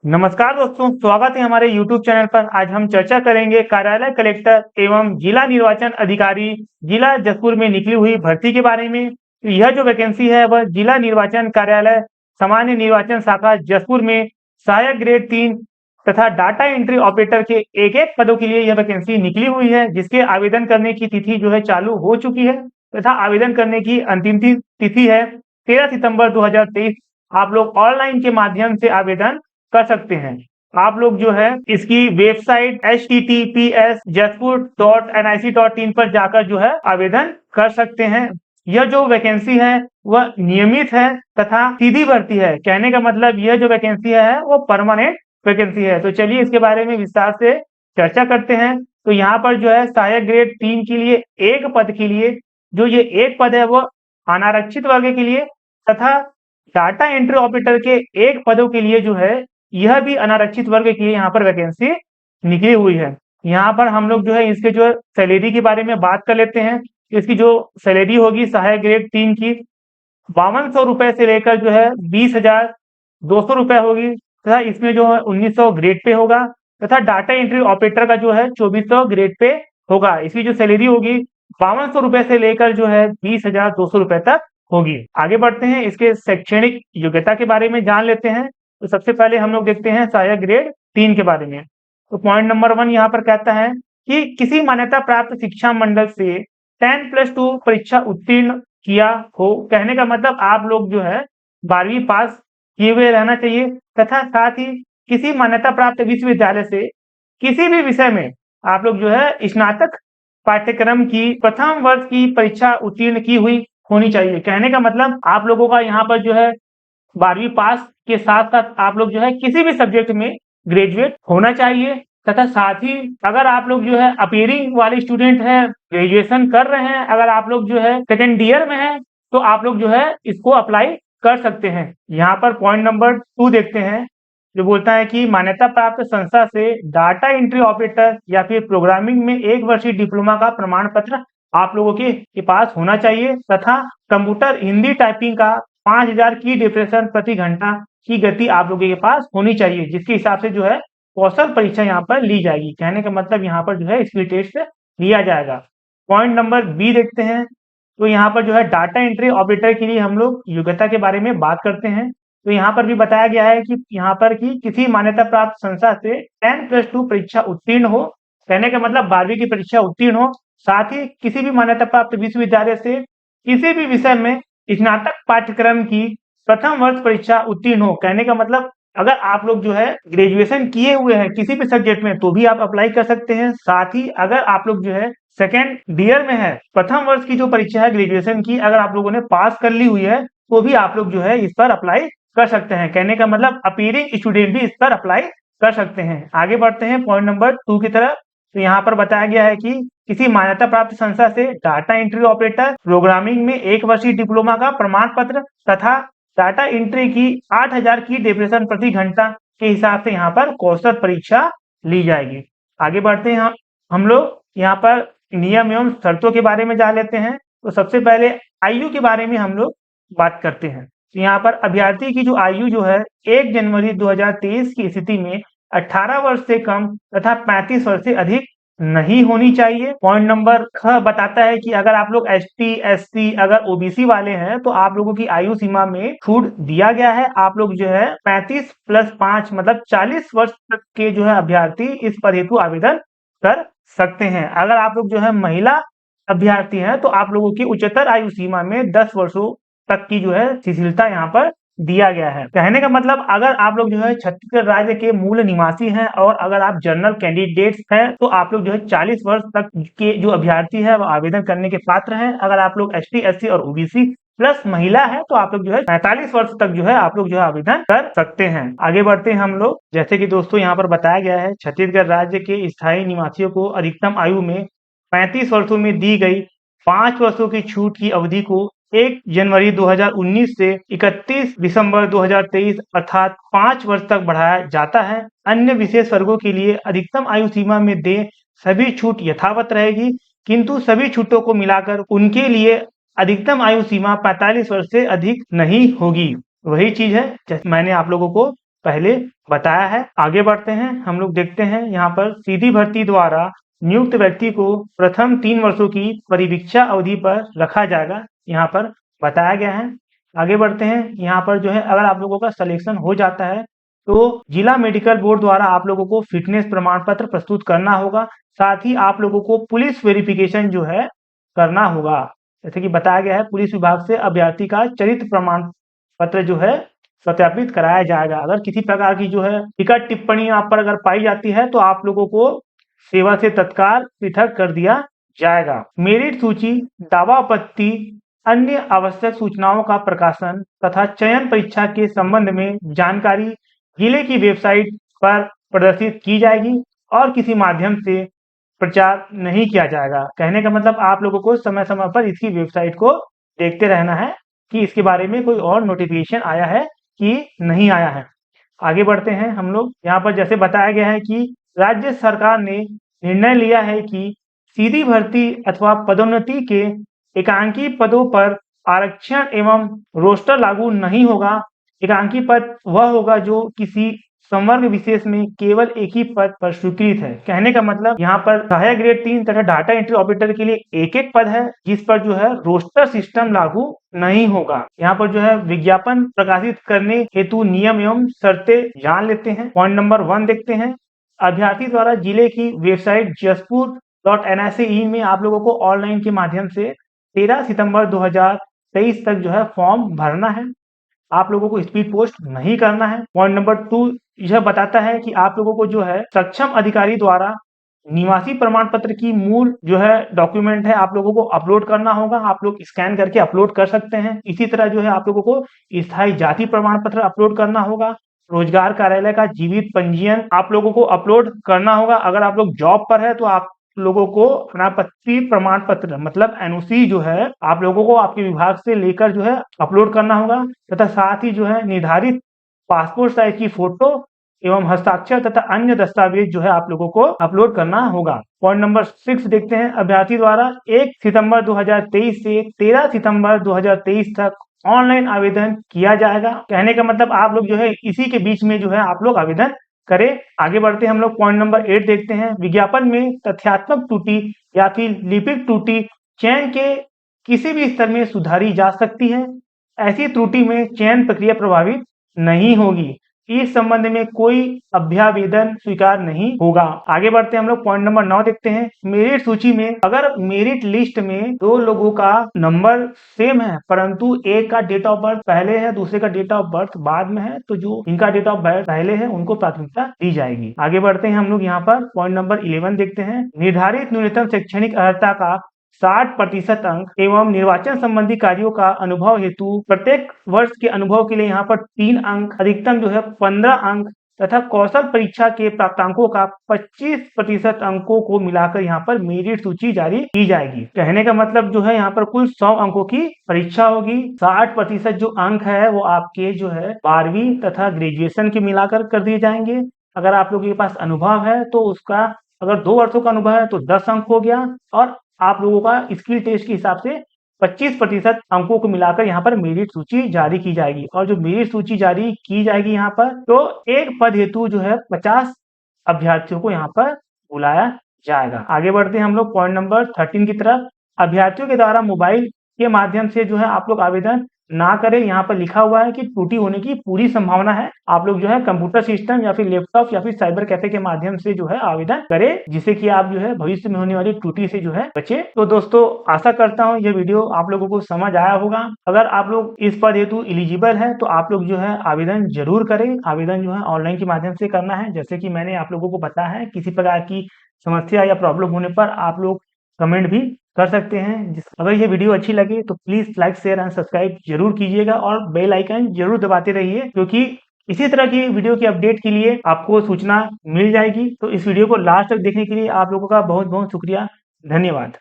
नमस्कार दोस्तों, स्वागत है हमारे YouTube चैनल पर। आज हम चर्चा करेंगे कार्यालय कलेक्टर एवं जिला निर्वाचन अधिकारी जिला जशपुर में निकली हुई भर्ती के बारे में। तो यह जो वैकेंसी है वह जिला निर्वाचन कार्यालय सामान्य निर्वाचन शाखा जशपुर में सहायक ग्रेड 3 तथा डाटा एंट्री ऑपरेटर के एक पदों के लिए यह वैकेंसी निकली हुई है, जिसके आवेदन करने की तिथि जो है चालू हो चुकी है तथा आवेदन करने की अंतिम तिथि है 13 सितंबर 2023। आप लोग ऑनलाइन के माध्यम से आवेदन कर सकते हैं। आप लोग जो है इसकी वेबसाइट https://jasspur.nic.in पर जाकर जो है आवेदन कर सकते हैं। यह जो वैकेंसी है वह नियमित है तथा सीधी भर्ती है। कहने का मतलब यह जो वैकेंसी है वो परमानेंट वैकेंसी है। तो चलिए इसके बारे में विस्तार से चर्चा करते हैं। तो यहाँ पर जो है सहायक ग्रेड 3 के लिए एक पद के लिए जो ये एक पद है वो अनारक्षित वर्ग के लिए तथा डाटा एंट्री ऑपरेटर के एक पदों के लिए जो है यह भी अनारक्षित वर्ग के लिए यहाँ पर वैकेंसी निकली हुई है। यहाँ पर हम लोग जो है इसके जो सैलरी के बारे में बात कर लेते हैं। इसकी जो सैलरी होगी सहायक ग्रेड 3 की 5200 रुपए से लेकर जो है 20,200 रुपए होगी तथा इसमें जो है 1900 ग्रेड पे होगा तथा डाटा एंट्री ऑपरेटर का जो है 2400 ग्रेड पे होगा। इसकी जो सैलरी होगी 5200 रुपए से लेकर जो है 20,200 रुपए तक होगी। आगे बढ़ते हैं, इसके शैक्षणिक योग्यता के बारे में जान लेते हैं। तो सबसे पहले हम लोग देखते हैं सहायक ग्रेड 3 के बारे में। तो पॉइंट नंबर 1 यहाँ पर कहता है कि किसी मान्यता प्राप्त शिक्षा मंडल से 10+2 परीक्षा उत्तीर्ण किया हो। कहने का मतलब आप लोग जो है 12वीं पास किए हुए रहना चाहिए तथा साथ ही किसी मान्यता प्राप्त विश्वविद्यालय से किसी भी विषय में आप लोग जो है स्नातक पाठ्यक्रम की प्रथम वर्ष की परीक्षा उत्तीर्ण की हुई होनी चाहिए। कहने का मतलब आप लोगों का यहाँ पर जो है 12वीं पास के साथ साथ आप लोग जो है किसी भी सब्जेक्ट में ग्रेजुएट होना चाहिए तथा साथ ही अगर आप लोग जो है अपीयरिंग वाले स्टूडेंट हैं, ग्रेजुएशन कर रहे हैं, अगर आप लोग जो है सेकेंड ईयर में हैं तो आप लोग जो है इसको अप्लाई कर सकते हैं। यहाँ पर पॉइंट नंबर 2 देखते हैं जो बोलता है कि मान्यता प्राप्त संस्था से डाटा एंट्री ऑपरेटर या फिर प्रोग्रामिंग में 1 वर्षीय डिप्लोमा का प्रमाण पत्र आप लोगों के पास होना चाहिए तथा कंप्यूटर हिंदी टाइपिंग का 5000 की डिप्रेशन प्रति घंटा की गति आप लोगों के पास होनी चाहिए, जिसके हिसाब से जो है कौशल परीक्षा यहाँ पर ली जाएगी। कहने का मतलब यहाँ पर जो है स्किल टेस्ट लिया जाएगा। पॉइंट नंबर बी देखते हैं। तो यहाँ पर जो है डाटा एंट्री ऑपरेटर के लिए हम लोग योग्यता के बारे में बात करते हैं। तो यहाँ पर भी बताया गया है कि यहाँ पर कि किसी मान्यता प्राप्त संस्था से 10+2 परीक्षा उत्तीर्ण हो। कहने का मतलब 12वीं की परीक्षा उत्तीर्ण हो, साथ ही किसी भी मान्यता प्राप्त विश्वविद्यालय से किसी भी विषय में स्नातक पाठ्यक्रम की प्रथम वर्ष परीक्षा उत्तीर्ण हो। कहने का मतलब अगर आप लोग जो है ग्रेजुएशन किए हुए हैं किसी भी सब्जेक्ट में तो भी आप अप्लाई कर सकते हैं। साथ ही अगर आप लोग जो है सेकेंड ईयर में है, प्रथम वर्ष की जो परीक्षा है ग्रेजुएशन की अगर आप लोगों ने पास कर ली हुई है तो भी आप लोग जो है इस पर अप्लाई कर सकते हैं। कहने का मतलब अपीयरिंग स्टूडेंट भी इस पर अप्लाई कर सकते हैं। आगे बढ़ते हैं पॉइंट नंबर 2 की तरफ। तो यहाँ पर बताया गया है कि किसी मान्यता प्राप्त संस्था से डाटा एंट्री ऑपरेटर प्रोग्रामिंग में 1 वर्षीय डिप्लोमा का प्रमाण पत्र तथा डाटा एंट्री की 8000 की डिप्रेशन प्रति घंटा के हिसाब से यहाँ पर कौशल परीक्षा ली जाएगी। आगे बढ़ते हैं हम लोग यहाँ पर नियम एवं शर्तों के बारे में जान लेते हैं। तो सबसे पहले आयु के बारे में हम लोग बात करते हैं। तो यहाँ पर अभ्यर्थी की जो आयु जो है 1 जनवरी 2023 की स्थिति में 18 वर्ष से कम तथा 35 वर्ष से अधिक नहीं होनी चाहिए। पॉइंट नंबर ख बताता है कि अगर आप लोग ST SC अगर OBC वाले हैं तो आप लोगों की आयु सीमा में छूट दिया गया है। आप लोग जो है 35+5 मतलब 40 वर्ष तक के जो है अभ्यर्थी इस पद हेतु आवेदन कर सकते हैं। अगर आप लोग जो है महिला अभ्यर्थी हैं तो आप लोगों की उच्चतर आयु सीमा में 10 वर्षों तक की जो है शिथिलता यहाँ पर दिया गया है। कहने का मतलब अगर आप लोग जो है छत्तीसगढ़ राज्य के मूल निवासी हैं और अगर आप जनरल कैंडिडेट्स हैं तो आप लोग जो है 40 वर्ष तक के जो अभ्यर्थी है वो आवेदन करने के पात्र हैं। अगर आप लोग ST SC और OBC प्लस महिला है तो आप लोग जो है 45 वर्ष तक जो है आप लोग जो है आवेदन कर सकते हैं। आगे बढ़ते हैं हम लोग। जैसे कि दोस्तों यहाँ पर बताया गया है छत्तीसगढ़ राज्य के स्थायी निवासियों को अधिकतम आयु में 35 वर्षों में दी गई 5 वर्षों की छूट की अवधि को 1 जनवरी 2019 से 31 दिसंबर 2023 अर्थात 5 वर्ष तक बढ़ाया जाता है। अन्य विशेष वर्गों के लिए अधिकतम आयु सीमा में दे सभी छूट यथावत रहेगी, किंतु सभी छूटों को मिलाकर उनके लिए अधिकतम आयु सीमा 45 वर्ष से अधिक नहीं होगी। वही चीज है जैसे मैंने आप लोगों को पहले बताया है। आगे बढ़ते हैं, हम लोग देखते हैं यहाँ पर सीधी भर्ती द्वारा नियुक्त व्यक्ति को प्रथम 3 वर्षों की परिवीक्षा अवधि पर रखा जाएगा, यहाँ पर बताया गया है। आगे बढ़ते हैं, यहाँ पर जो है अगर आप लोगों का सिलेक्शन हो जाता है तो जिला मेडिकल बोर्ड द्वारा आप लोगों को फिटनेस प्रमाण पत्र प्रस्तुत करना होगा। साथ ही आप लोगों को पुलिस वेरिफिकेशन जो है करना होगा। जैसे कि बताया गया है, पुलिस विभाग से अभ्यर्थी का चरित्र प्रमाण पत्र जो है सत्यापित कराया जाएगा। अगर किसी प्रकार की जो है टिकट टिप्पणी आप पर अगर पाई जाती है तो आप लोगों को सेवा से तत्काल पृथक कर दिया जाएगा। मेरिट सूची, दावा आपत्ति, अन्य आवश्यक सूचनाओं का प्रकाशन तथा चयन परीक्षा के संबंध में जानकारी जिले की वेबसाइट पर प्रदर्शित की जाएगी और किसी माध्यम से प्रचार नहीं किया जाएगा। कहने का मतलब आप लोगों को समय समय पर इसकी वेबसाइट को देखते रहना है कि इसके बारे में कोई और नोटिफिकेशन आया है कि नहीं आया है। आगे बढ़ते हैं हम लोग, यहाँ पर जैसे बताया गया है कि राज्य सरकार ने निर्णय लिया है कि सीधी भर्ती अथवा पदोन्नति के एकांकी पदों पर आरक्षण एवं रोस्टर लागू नहीं होगा। एकांकी पद वह होगा जो किसी संवर्ग विशेष में केवल एक ही पद पर स्वीकृत है। कहने का मतलब यहाँ पर सहायक ग्रेड 3 तथा डाटा एंट्री ऑपरेटर के लिए एक पद है जिस पर जो है रोस्टर सिस्टम लागू नहीं होगा। यहाँ पर जो है विज्ञापन प्रकाशित करने हेतु नियम एवं शर्तें जान लेते हैं। पॉइंट नंबर 1 देखते हैं। अभ्यर्थी द्वारा जिले की वेबसाइट जसपुर.nic में आप लोगों को ऑनलाइन के माध्यम से 13 सितंबर 2023 तक जो है फॉर्म भरना है। आप लोगों को स्पीड पोस्ट नहीं करना है। पॉइंट नंबर 2 यह बताता है कि आप लोगों को जो है सक्षम अधिकारी द्वारा निवासी प्रमाण पत्र की मूल जो है डॉक्यूमेंट है आप लोगों को अपलोड करना होगा। आप लोग स्कैन करके अपलोड कर सकते हैं। इसी तरह जो है आप लोगों को स्थायी जाति प्रमाण पत्र अपलोड करना होगा। रोजगार कार्यालय का जीवित पंजीयन आप लोगों को अपलोड करना होगा। अगर आप लोग जॉब पर है तो आप लोगों को अनापत्ति प्रमाण पत्र मतलब एनओसी जो है आप लोगों को आपके विभाग से लेकर जो है अपलोड करना होगा तथा साथ ही जो है निर्धारित पासपोर्ट साइज की फोटो एवं हस्ताक्षर तथा अन्य दस्तावेज जो है आप लोगों को अपलोड करना होगा। पॉइंट नंबर 6 देखते हैं। अभ्यर्थी द्वारा 1 सितंबर 2023 से 13 सितंबर 2023 तक ऑनलाइन आवेदन किया जाएगा। कहने का मतलब आप लोग जो है इसी के बीच में जो है आप लोग आवेदन करें। आगे बढ़ते हैं हम लोग पॉइंट नंबर 8 देखते हैं। विज्ञापन में तथ्यात्मक त्रुटि या फिर लिपिक त्रुटि चयन के किसी भी स्तर में सुधारी जा सकती है। ऐसी त्रुटि में चयन प्रक्रिया प्रभावित नहीं होगी। इस संबंध में कोई अभ्यावेदन स्वीकार नहीं होगा। आगे बढ़ते हैं हम लोग पॉइंट नंबर 9 देखते हैं। मेरिट सूची में अगर मेरिट लिस्ट में 2 लोगों का नंबर सेम है परंतु एक का डेट ऑफ बर्थ पहले है दूसरे का डेट ऑफ बर्थ बाद में है तो जो इनका डेट ऑफ बर्थ पहले है उनको प्राथमिकता दी जाएगी। आगे बढ़ते हैं हम लोग यहाँ पर पॉइंट नंबर 11 देखते हैं। निर्धारित न्यूनतम शैक्षणिक अर्हता का 60% अंक एवं निर्वाचन संबंधी कार्यों का अनुभव हेतु प्रत्येक वर्ष के अनुभव के लिए यहाँ पर 3 अंक, अधिकतम जो है 15 अंक तथा कौशल परीक्षा के प्राप्तांकों का 25% अंकों को मिलाकर यहाँ पर मेरिट सूची जारी की जाएगी। कहने का मतलब जो है यहाँ पर कुल 100 अंकों की परीक्षा होगी। 60% जो अंक है वो आपके जो है 12वीं तथा ग्रेजुएशन के मिलाकर कर दिए जाएंगे। अगर आप लोगों के पास अनुभव है तो उसका अगर 2 वर्षों का अनुभव है तो 10 अंक हो गया और आप लोगों का स्किल टेस्ट के हिसाब से 25% अंकों को मिलाकर यहाँ पर मेरिट सूची जारी की जाएगी। और जो मेरिट सूची जारी की जाएगी यहाँ पर तो एक पद हेतु जो है 50 अभ्यर्थियों को यहाँ पर बुलाया जाएगा। आगे बढ़ते हैं हम लोग पॉइंट नंबर 13 की तरफ। अभ्यर्थियों के द्वारा मोबाइल के माध्यम से जो है आप लोग आवेदन ना करें। यहाँ पर लिखा हुआ है कि त्रुटि होने की पूरी संभावना है। आप लोग जो है कंप्यूटर सिस्टम या फिर लैपटॉप या फिर साइबर कैफे के माध्यम से जो है आवेदन करें जिससे कि आप जो है भविष्य में होने वाली त्रुटि से जो है बचे। तो दोस्तों आशा करता हूँ ये वीडियो आप लोगों को समझ आया होगा। अगर आप लोग इस पद हेतु एलिजिबल है तो आप लोग जो है आवेदन जरूर करें। आवेदन जो है ऑनलाइन के माध्यम से करना है। जैसे कि मैंने आप लोगों को बताया है, किसी प्रकार की समस्या या प्रॉब्लम होने पर आप लोग कमेंट भी कर सकते हैं। अगर ये वीडियो अच्छी लगे तो please like share and subscribe जरूर कीजिएगा और बेल आइकन जरूर दबाते रहिए क्योंकि इसी तरह की वीडियो की अपडेट के लिए आपको सूचना मिल जाएगी। तो इस वीडियो को लास्ट तक देखने के लिए आप लोगों का बहुत बहुत शुक्रिया। धन्यवाद।